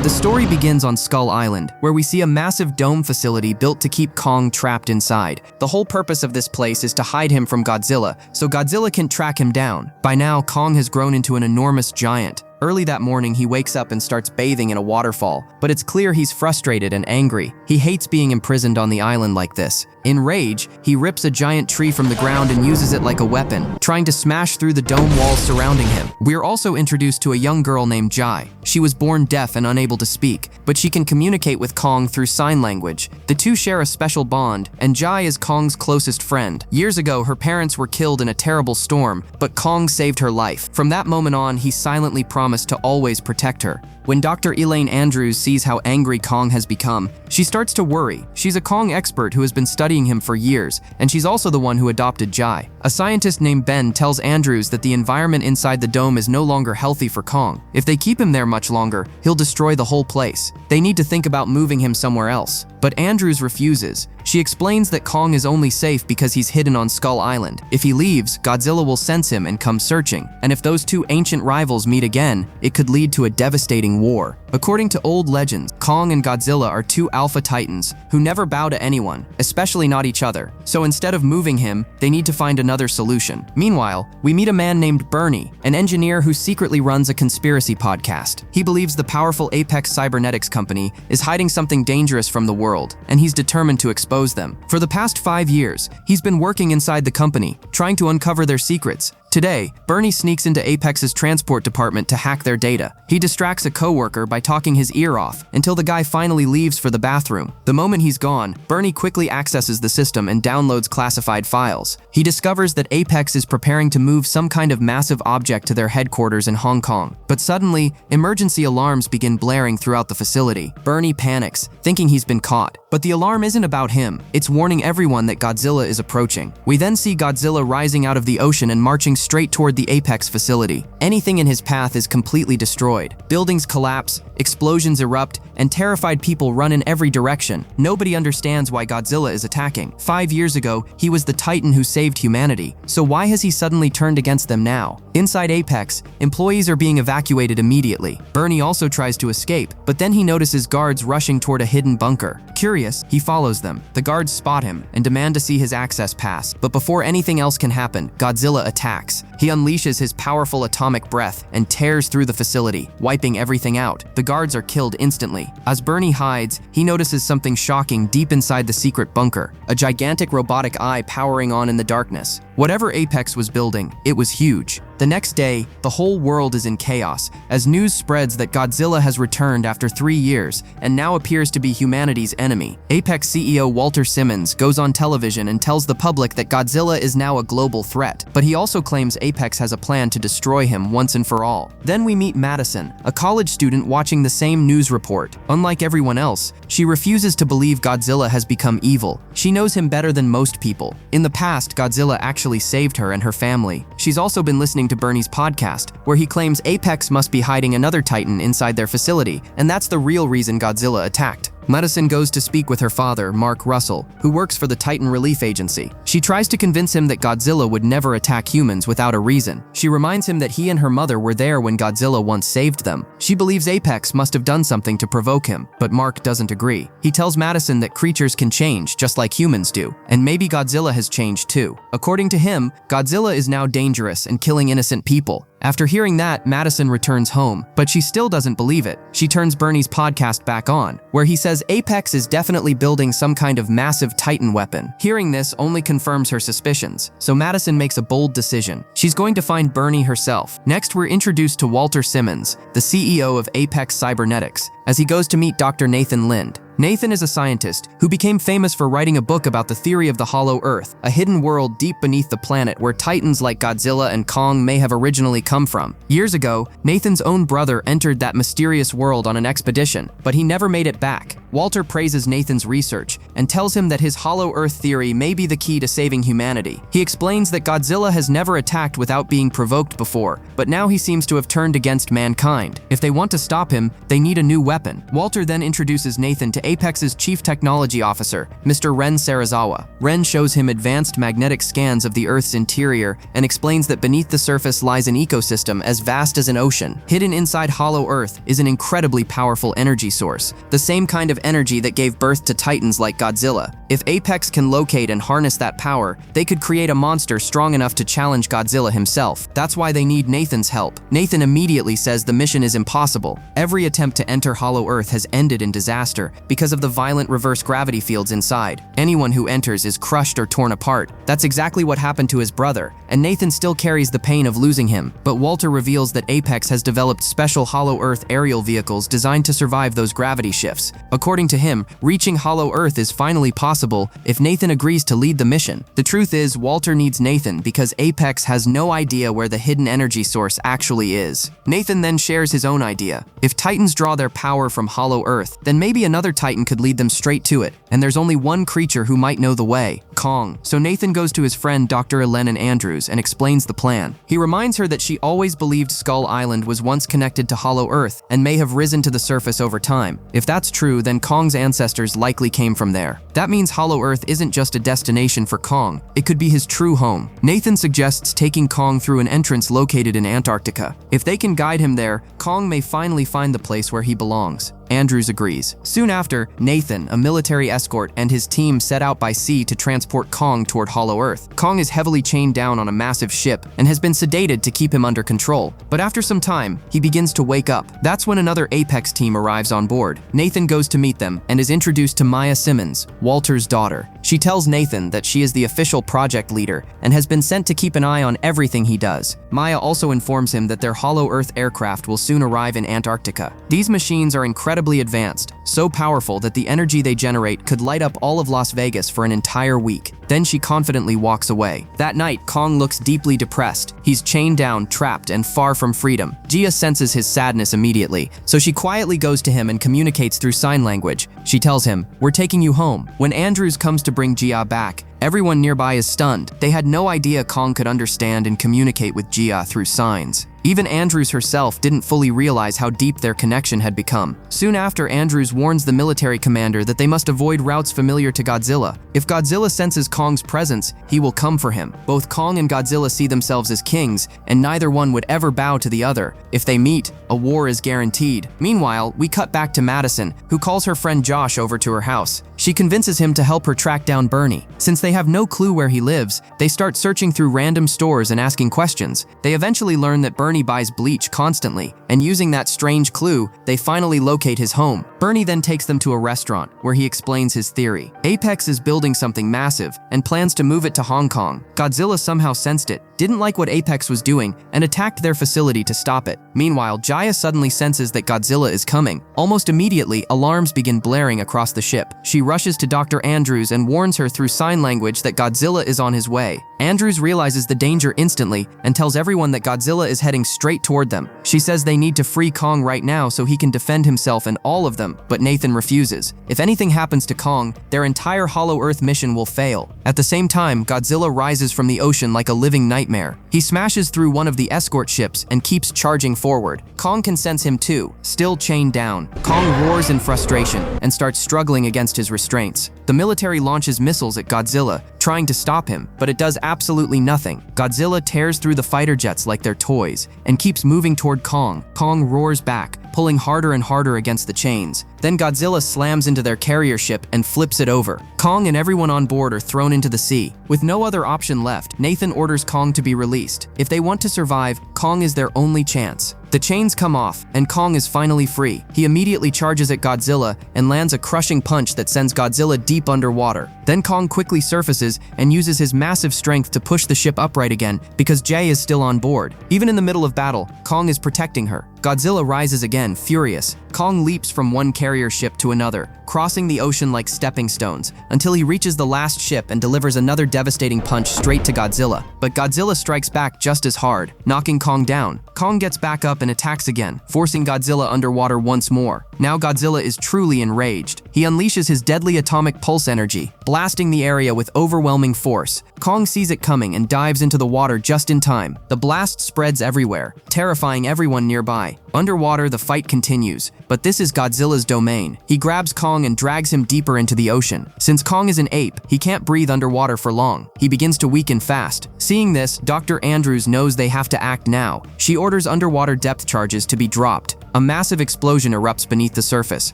The story begins on Skull Island, where we see a massive dome facility built to keep Kong trapped inside. The whole purpose of this place is to hide him from Godzilla, so Godzilla can track him down. By now, Kong has grown into an enormous giant. Early that morning, he wakes up and starts bathing in a waterfall, but it's clear he's frustrated and angry. He hates being imprisoned on the island like this. In rage, he rips a giant tree from the ground and uses it like a weapon, trying to smash through the dome walls surrounding him. We're also introduced to a young girl named Jai. She was born deaf and unable to speak, but she can communicate with Kong through sign language. The two share a special bond, and Jai is Kong's closest friend. Years ago, her parents were killed in a terrible storm, but Kong saved her life. From that moment on, he silently promised to always protect her. When Dr. Elaine Andrews sees how angry Kong has become, she starts to worry. She's a Kong expert who has been studying him for years, and she's also the one who adopted Jai. A scientist named Ben tells Andrews that the environment inside the dome is no longer healthy for Kong. If they keep him there much longer, he'll destroy the whole place. They need to think about moving him somewhere else. But Andrews refuses. She explains that Kong is only safe because he's hidden on Skull Island. If he leaves, Godzilla will sense him and come searching. And if those two ancient rivals meet again, it could lead to a devastating war. According to old legends, Kong and Godzilla are two alpha titans who never bow to anyone, especially not each other. So instead of moving him, they need to find another solution. Meanwhile, we meet a man named Bernie, an engineer who secretly runs a conspiracy podcast. He believes the powerful Apex Cybernetics company is hiding something dangerous from the world, and he's determined to expose them. For the past 5 years, he's been working inside the company, trying to uncover their secrets. Today, Bernie sneaks into Apex's transport department to hack their data. He distracts a coworker by talking his ear off until the guy finally leaves for the bathroom. The moment he's gone, Bernie quickly accesses the system and downloads classified files. He discovers that Apex is preparing to move some kind of massive object to their headquarters in Hong Kong. But suddenly, emergency alarms begin blaring throughout the facility. Bernie panics, thinking he's been caught. But the alarm isn't about him. It's warning everyone that Godzilla is approaching. We then see Godzilla rising out of the ocean and marching straight toward the Apex facility. Anything in his path is completely destroyed. Buildings collapse, explosions erupt, and terrified people run in every direction. Nobody understands why Godzilla is attacking. 5 years ago, he was the Titan who saved humanity. So why has he suddenly turned against them now? Inside Apex, employees are being evacuated immediately. Bernie also tries to escape, but then he notices guards rushing toward a hidden bunker. Curious, he follows them. The guards spot him and demand to see his access pass. But before anything else can happen, Godzilla attacks. He unleashes his powerful atomic breath and tears through the facility, wiping everything out. The guards are killed instantly. As Bernie hides, he notices something shocking deep inside the secret bunker, a gigantic robotic eye powering on in the darkness. Whatever Apex was building, it was huge. The next day, the whole world is in chaos as news spreads that Godzilla has returned after 3 years and now appears to be humanity's enemy. Apex CEO Walter Simmons goes on television and tells the public that Godzilla is now a global threat, but he also claims Apex has a plan to destroy him once and for all. Then we meet Madison, a college student watching the same news report. Unlike everyone else, she refuses to believe Godzilla has become evil. She knows him better than most people. In the past, Godzilla actually saved her and her family. She's also been listening to Bernie's podcast, where he claims Apex must be hiding another Titan inside their facility, and that's the real reason Godzilla attacked. Madison goes to speak with her father, Mark Russell, who works for the Titan Relief Agency. She tries to convince him that Godzilla would never attack humans without a reason. She reminds him that he and her mother were there when Godzilla once saved them. She believes Apex must have done something to provoke him, but Mark doesn't agree. He tells Madison that creatures can change just like humans do, and maybe Godzilla has changed too. According to him, Godzilla is now dangerous and killing innocent people. After hearing that, Madison returns home, but she still doesn't believe it. She turns Bernie's podcast back on, where he says Apex is definitely building some kind of massive Titan weapon. Hearing this only confirms her suspicions, so Madison makes a bold decision. She's going to find Bernie herself. Next, we're introduced to Walter Simmons, the CEO of Apex Cybernetics, as he goes to meet Dr. Nathan Lind. Nathan is a scientist who became famous for writing a book about the theory of the Hollow Earth, a hidden world deep beneath the planet where titans like Godzilla and Kong may have originally come from. Years ago, Nathan's own brother entered that mysterious world on an expedition, but he never made it back. Walter praises Nathan's research and tells him that his Hollow Earth theory may be the key to saving humanity. He explains that Godzilla has never attacked without being provoked before, but now he seems to have turned against mankind. If they want to stop him, they need a new weapon. Walter then introduces Nathan to Apex's chief technology officer, Mr. Ren Sarazawa. Ren shows him advanced magnetic scans of the Earth's interior and explains that beneath the surface lies an ecosystem as vast as an ocean. Hidden inside Hollow Earth is an incredibly powerful energy source, the same kind of energy that gave birth to titans like Godzilla. If Apex can locate and harness that power, they could create a monster strong enough to challenge Godzilla himself. That's why they need Nathan's help. Nathan immediately says the mission is impossible. Every attempt to enter Hollow Earth has ended in disaster because of the violent reverse gravity fields inside. Anyone who enters is crushed or torn apart. That's exactly what happened to his brother, and Nathan still carries the pain of losing him. But Walter reveals that Apex has developed special Hollow Earth aerial vehicles designed to survive those gravity shifts. According to him, reaching Hollow Earth is finally possible if Nathan agrees to lead the mission. The truth is, Walter needs Nathan because Apex has no idea where the hidden energy source actually is. Nathan then shares his own idea. If Titans draw their power from Hollow Earth, then maybe another Titan could lead them straight to it, and there's only one creature who might know the way: Kong. So Nathan goes to his friend Dr. Elenan Andrews and explains the plan. He reminds her that she always believed Skull Island was once connected to Hollow Earth and may have risen to the surface over time. If that's true, then Kong's ancestors likely came from there. That means Hollow Earth isn't just a destination for Kong, it could be his true home. Nathan suggests taking Kong through an entrance located in Antarctica. If they can guide him there, Kong may finally find the place where he belongs. Andrews agrees. Soon after, Nathan, a military escort, and his team set out by sea to transport Kong toward Hollow Earth. Kong is heavily chained down on a massive ship and has been sedated to keep him under control. But after some time, he begins to wake up. That's when another Apex team arrives on board. Nathan goes to meet them and is introduced to Maya Simmons, Walter's daughter. She tells Nathan that she is the official project leader and has been sent to keep an eye on everything he does. Maya also informs him that their Hollow Earth aircraft will soon arrive in Antarctica. These machines are incredibly advanced, so powerful that the energy they generate could light up all of Las Vegas for an entire week. Then she confidently walks away. That night, Kong looks deeply depressed. He's chained down, trapped, and far from freedom. Gia senses his sadness immediately, so she quietly goes to him and communicates through sign language. She tells him, "We're taking you home." When Andrews comes to bring Gia back, everyone nearby is stunned. They had no idea Kong could understand and communicate with Gia through signs. Even Andrews herself didn't fully realize how deep their connection had become. Soon after, Andrews warns the military commander that they must avoid routes familiar to Godzilla. If Godzilla senses Kong's presence, he will come for him. Both Kong and Godzilla see themselves as kings, and neither one would ever bow to the other. If they meet, a war is guaranteed. Meanwhile, we cut back to Madison, who calls her friend Josh over to her house. She convinces him to help her track down Bernie. Since they have no clue where he lives, they start searching through random stores and asking questions. They eventually learn that Bernie buys bleach constantly, and using that strange clue, they finally locate his home. Bernie then takes them to a restaurant, where he explains his theory. Apex is building something massive, and plans to move it to Hong Kong. Godzilla somehow sensed it, didn't like what Apex was doing, and attacked their facility to stop it. Meanwhile, Jaya suddenly senses that Godzilla is coming. Almost immediately, alarms begin blaring across the ship. She rushes to Dr. Andrews and warns her through sign language that Godzilla is on his way. Andrews realizes the danger instantly and tells everyone that Godzilla is heading straight toward them. She says they need to free Kong right now so he can defend himself and all of them, but Nathan refuses. If anything happens to Kong, their entire Hollow Earth mission will fail. At the same time, Godzilla rises from the ocean like a living nightmare. He smashes through one of the escort ships and keeps charging forward. Kong can sense him too, still chained down. Kong roars in frustration and starts struggling against his restraints. The military launches missiles at Godzilla, trying to stop him, but it does absolutely nothing. Godzilla tears through the fighter jets like they're toys and keeps moving toward Kong. Kong roars back, pulling harder and harder against the chains. Then Godzilla slams into their carrier ship and flips it over. Kong and everyone on board are thrown into the sea. With no other option left, Nathan orders Kong to be released. If they want to survive, Kong is their only chance. The chains come off, and Kong is finally free. He immediately charges at Godzilla and lands a crushing punch that sends Godzilla deep underwater. Then Kong quickly surfaces and uses his massive strength to push the ship upright again because Jay is still on board. Even in the middle of battle, Kong is protecting her. Godzilla rises again, furious. Kong leaps from one carrier ship to another, crossing the ocean like stepping stones, until he reaches the last ship and delivers another devastating punch straight to Godzilla. But Godzilla strikes back just as hard, knocking Kong down. Kong gets back up and attacks again, forcing Godzilla underwater once more. Now Godzilla is truly enraged. He unleashes his deadly atomic pulse energy, blasting the area with overwhelming force. Kong sees it coming and dives into the water just in time. The blast spreads everywhere, terrifying everyone nearby. Underwater, the fight continues, but this is Godzilla's domain. He grabs Kong and drags him deeper into the ocean. Since Kong is an ape, he can't breathe underwater for long. He begins to weaken fast. Seeing this, Dr. Andrews knows they have to act now. She orders underwater depth charges to be dropped. A massive explosion erupts beneath the surface,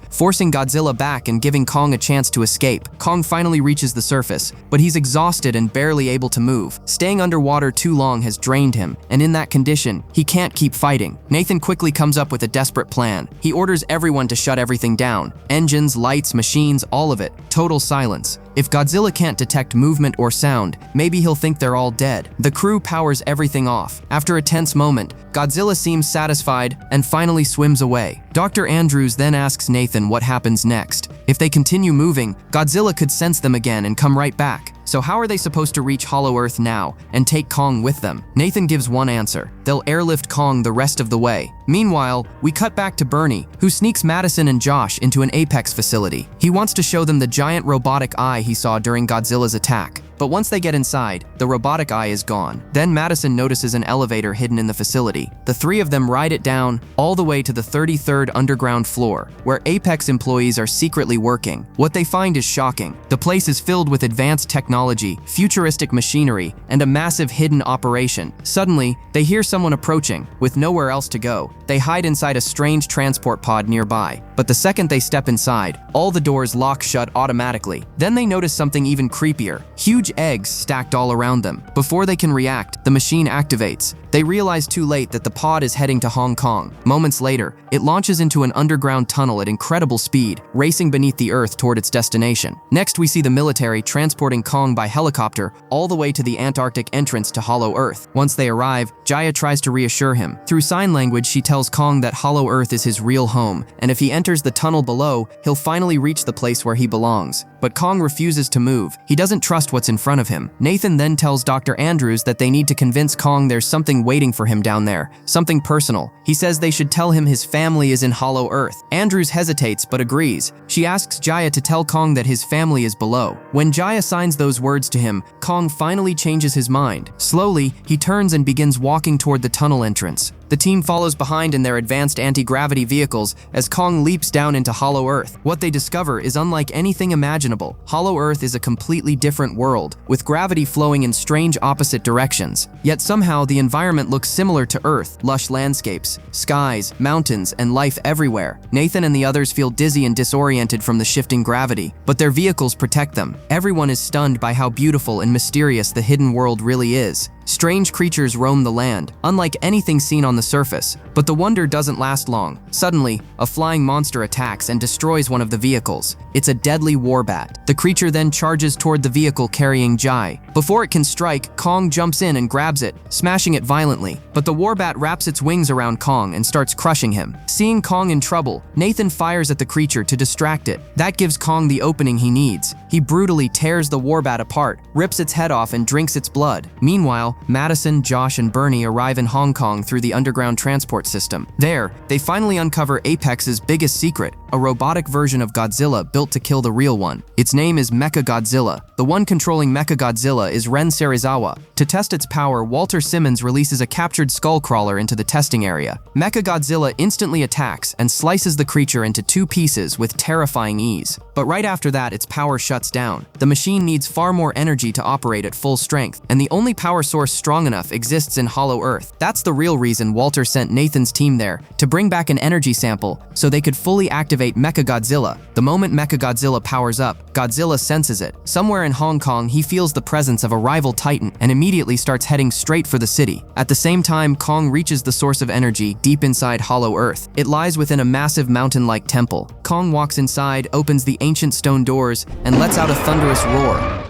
forcing Godzilla back and giving Kong a chance to escape. Kong finally reaches the surface, but he's exhausted and barely able to move. Staying underwater too long has drained him, and in that condition, he can't keep fighting. Nathan quickly comes up with a desperate plan. He orders everyone to shut everything down. Engines, lights, machines, all of it. Total silence. If Godzilla can't detect movement or sound, maybe he'll think they're all dead. The crew powers everything off. After a tense moment, Godzilla seems satisfied and finally swims away. Dr. Andrews then asks Nathan what happens next. If they continue moving, Godzilla could sense them again and come right back. So how are they supposed to reach Hollow Earth now and take Kong with them? Nathan gives one answer. They'll airlift Kong the rest of the way. Meanwhile, we cut back to Bernie, who sneaks Madison and Josh into an Apex facility. He wants to show them the giant robotic eye he saw during Godzilla's attack. But once they get inside, the robotic eye is gone. Then Madison notices an elevator hidden in the facility. The three of them ride it down all the way to the 33rd underground floor, where Apex employees are secretly working. What they find is shocking. The place is filled with advanced technology, futuristic machinery, and a massive hidden operation. Suddenly, they hear someone approaching. With nowhere else to go, they hide inside a strange transport pod nearby. But the second they step inside, all the doors lock shut automatically. Then they notice something even creepier. Huge eggs stacked all around them. Before they can react, the machine activates. They realize too late that the pod is heading to Hong Kong. Moments later, it launches into an underground tunnel at incredible speed, racing beneath the Earth toward its destination. Next, we see the military transporting Kong by helicopter all the way to the Antarctic entrance to Hollow Earth. Once they arrive, Jaya tries to reassure him. Through sign language, she tells Kong that Hollow Earth is his real home, and if he enters the tunnel below, he'll finally reach the place where he belongs. But Kong refuses to move. He doesn't trust what's in front of him. Nathan then tells Dr. Andrews that they need to convince Kong there's something waiting for him down there, something personal. He says they should tell him his family is in Hollow Earth. Andrews hesitates but agrees. She asks Jaya to tell Kong that his family is below. When Jaya signs those words to him, Kong finally changes his mind. Slowly, he turns and begins walking toward the tunnel entrance. The team follows behind in their advanced anti-gravity vehicles as Kong leaps down into Hollow Earth. What they discover is unlike anything imaginable. Hollow Earth is a completely different world, with gravity flowing in strange opposite directions. Yet somehow the environment looks similar to Earth: lush landscapes, skies, mountains, and life everywhere. Nathan and the others feel dizzy and disoriented from the shifting gravity, but their vehicles protect them. Everyone is stunned by how beautiful and mysterious the hidden world really is. Strange creatures roam the land, unlike anything seen on the surface. But the wonder doesn't last long. Suddenly, a flying monster attacks and destroys one of the vehicles. It's a deadly warbat. The creature then charges toward the vehicle carrying Jai. Before it can strike, Kong jumps in and grabs it, smashing it violently. But the warbat wraps its wings around Kong and starts crushing him. Seeing Kong in trouble, Nathan fires at the creature to distract it. That gives Kong the opening he needs. He brutally tears the warbat apart, rips its head off, and drinks its blood. Meanwhile, Madison, Josh, and Bernie arrive in Hong Kong through the underground transport system. There, they finally uncover Apex's biggest secret, a robotic version of Godzilla built to kill the real one. Its name is Mechagodzilla. The one controlling Mechagodzilla is Ren Serizawa. To test its power, Walter Simmons releases a captured skullcrawler into the testing area. Mechagodzilla instantly attacks and slices the creature into two pieces with terrifying ease. But right after that, its power shuts down. The machine needs far more energy to operate at full strength, and the only power source strong enough exists in Hollow Earth. That's the real reason Walter sent Nathan's team there, to bring back an energy sample so they could fully activate Mechagodzilla. The moment Mechagodzilla powers up, Godzilla senses it. Somewhere in Hong Kong, he feels the presence of a rival titan and immediately starts heading straight for the city. At the same time, Kong reaches the source of energy deep inside Hollow Earth. It lies within a massive mountain-like temple. Kong walks inside, opens the ancient stone doors, and lets out a thunderous roar.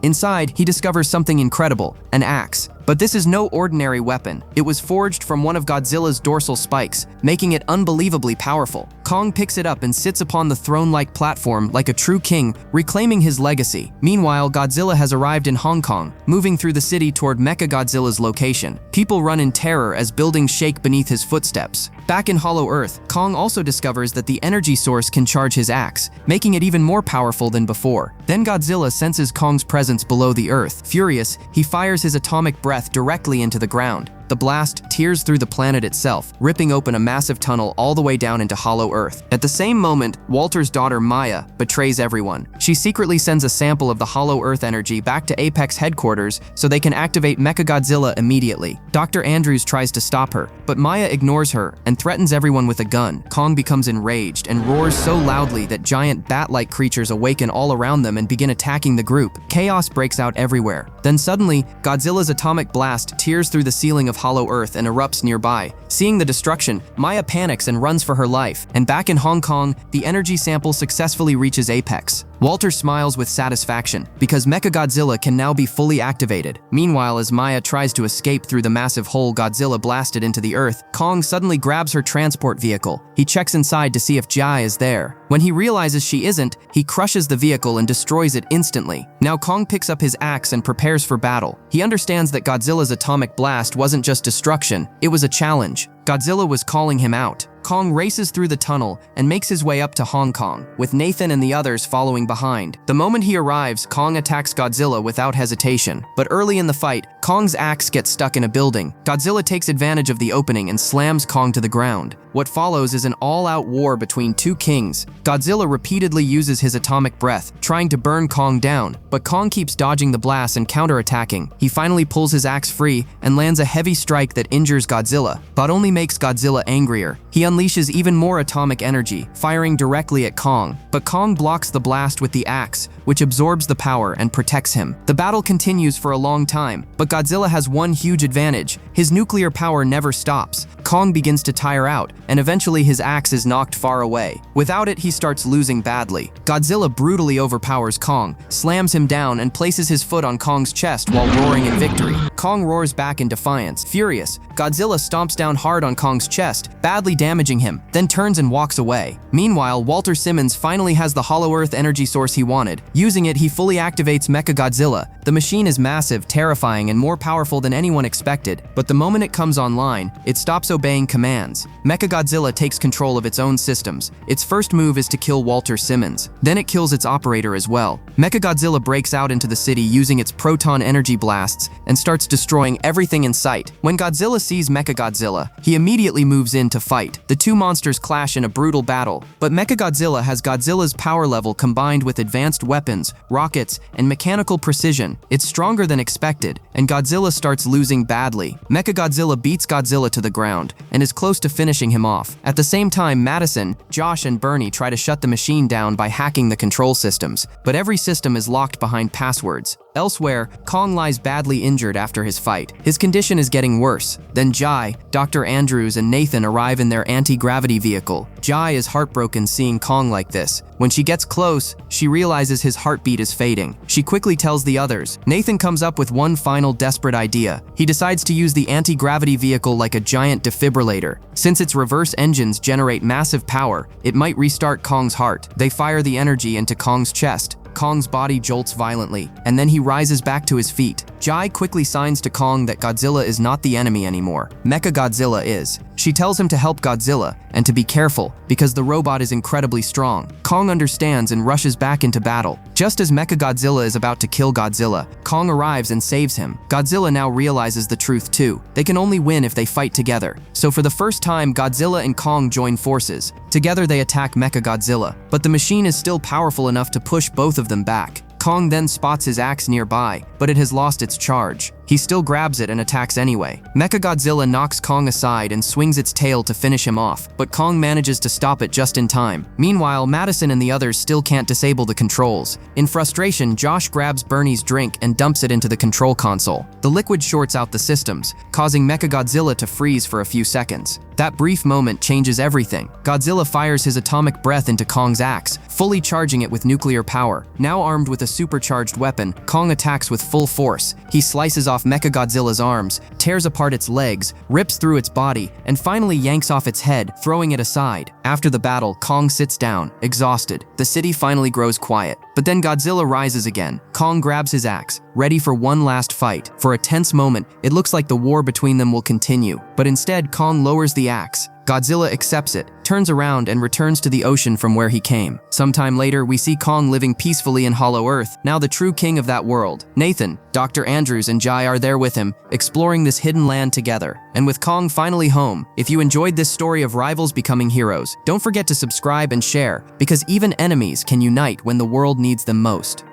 Inside, he discovers something incredible, an axe. But this is no ordinary weapon. It was forged from one of Godzilla's dorsal spikes, making it unbelievably powerful. Kong picks it up and sits upon the throne-like platform like a true king, reclaiming his legacy. Meanwhile, Godzilla has arrived in Hong Kong, moving through the city toward Mechagodzilla's location. People run in terror as buildings shake beneath his footsteps. Back in Hollow Earth, Kong also discovers that the energy source can charge his axe, making it even more powerful than before. Then Godzilla senses Kong's presence below the Earth. Furious, he fires his atomic breath directly into the ground. The blast tears through the planet itself, ripping open a massive tunnel all the way down into Hollow Earth. At the same moment, Walter's daughter Maya betrays everyone. She secretly sends a sample of the Hollow Earth energy back to Apex headquarters so they can activate Mechagodzilla immediately. Dr. Andrews tries to stop her, but Maya ignores her and threatens everyone with a gun. Kong becomes enraged and roars so loudly that giant bat-like creatures awaken all around them and begin attacking the group. Chaos breaks out everywhere. Then suddenly, Godzilla's atomic blast tears through the ceiling of Hollow Earth and erupts nearby. Seeing the destruction, Maya panics and runs for her life. And back in Hong Kong, the energy sample successfully reaches Apex. Walter smiles with satisfaction because Mechagodzilla can now be fully activated. Meanwhile, as Maya tries to escape through the massive hole Godzilla blasted into the earth, Kong suddenly grabs her transport vehicle. He checks inside to see if Jai is there. When he realizes she isn't, he crushes the vehicle and destroys it instantly. Now Kong picks up his axe and prepares for battle. He understands that Godzilla's atomic blast wasn't just destruction, it was a challenge. Godzilla was calling him out. Kong races through the tunnel and makes his way up to Hong Kong, with Nathan and the others following behind. The moment he arrives, Kong attacks Godzilla without hesitation. But early in the fight, Kong's axe gets stuck in a building. Godzilla takes advantage of the opening and slams Kong to the ground. What follows is an all-out war between two kings. Godzilla repeatedly uses his atomic breath, trying to burn Kong down, but Kong keeps dodging the blasts and counterattacking. He finally pulls his axe free and lands a heavy strike that injures Godzilla, but only makes Godzilla angrier. He unleashes even more atomic energy, firing directly at Kong, but Kong blocks the blast with the axe, which absorbs the power and protects him. The battle continues for a long time, but Godzilla has one huge advantage. His nuclear power never stops. Kong begins to tire out, and eventually his axe is knocked far away. Without it, he starts losing badly. Godzilla brutally overpowers Kong, slams him down, and places his foot on Kong's chest while roaring in victory. Kong roars back in defiance. Furious, Godzilla stomps down hard on Kong's chest, badly damaging him, then turns and walks away. Meanwhile, Walter Simmons finally has the Hollow Earth energy source he wanted. Using it, he fully activates Mechagodzilla. The machine is massive, terrifying, and more powerful than anyone expected, but the moment it comes online, it stops obeying commands. Mechagodzilla takes control of its own systems. Its first move is to kill Walter Simmons. Then it kills its operator as well. Mechagodzilla breaks out into the city using its proton energy blasts and starts destroying everything in sight. When Godzilla sees Mechagodzilla, he immediately moves in to fight. The two monsters clash in a brutal battle, but Mechagodzilla has Godzilla's power level combined with advanced weapons, rockets, and mechanical precision. It's stronger than expected, and Godzilla starts losing badly. Mechagodzilla beats Godzilla to the ground and is close to finishing him off. At the same time, Madison, Josh, and Bernie try to shut the machine down by hacking the control systems, but every system is locked behind passwords. Elsewhere, Kong lies badly injured after his fight. His condition is getting worse. Then Jai, Dr. Andrews, and Nathan arrive in their anti-gravity vehicle. Jai is heartbroken seeing Kong like this. When she gets close, she realizes his heartbeat is fading. She quickly tells the others. Nathan comes up with one final desperate idea. He decides to use the anti-gravity vehicle like a giant defibrillator. Since its reverse engines generate massive power, it might restart Kong's heart. They fire the energy into Kong's chest. Kong's body jolts violently, and then he rises back to his feet. Jai quickly signs to Kong that Godzilla is not the enemy anymore. Mechagodzilla is. She tells him to help Godzilla and to be careful because the robot is incredibly strong. Kong understands and rushes back into battle. Just as Mechagodzilla is about to kill Godzilla, Kong arrives and saves him. Godzilla now realizes the truth too. They can only win if they fight together. So for the first time, Godzilla and Kong join forces. Together they attack Mechagodzilla, but the machine is still powerful enough to push both of them back. Kong then spots his axe nearby, but it has lost its charge. He still grabs it and attacks anyway. Mechagodzilla knocks Kong aside and swings its tail to finish him off, but Kong manages to stop it just in time. Meanwhile, Madison and the others still can't disable the controls. In frustration, Josh grabs Bernie's drink and dumps it into the control console. The liquid shorts out the systems, causing Mechagodzilla to freeze for a few seconds. That brief moment changes everything. Godzilla fires his atomic breath into Kong's axe, fully charging it with nuclear power. Now armed with a supercharged weapon, Kong attacks with full force. He slices off Mechagodzilla's arms, tears apart its legs, rips through its body, and finally yanks off its head, throwing it aside. After the battle, Kong sits down, exhausted. The city finally grows quiet. But then Godzilla rises again. Kong grabs his axe, ready for one last fight. For a tense moment, it looks like the war between them will continue. But instead, Kong lowers the axe. Godzilla accepts it, turns around, and returns to the ocean from where he came. Sometime later, we see Kong living peacefully in Hollow Earth, now the true king of that world. Nathan, Dr. Andrews, and Jai are there with him, exploring this hidden land together. And with Kong finally home, if you enjoyed this story of rivals becoming heroes, don't forget to subscribe and share, because even enemies can unite when the world needs them most.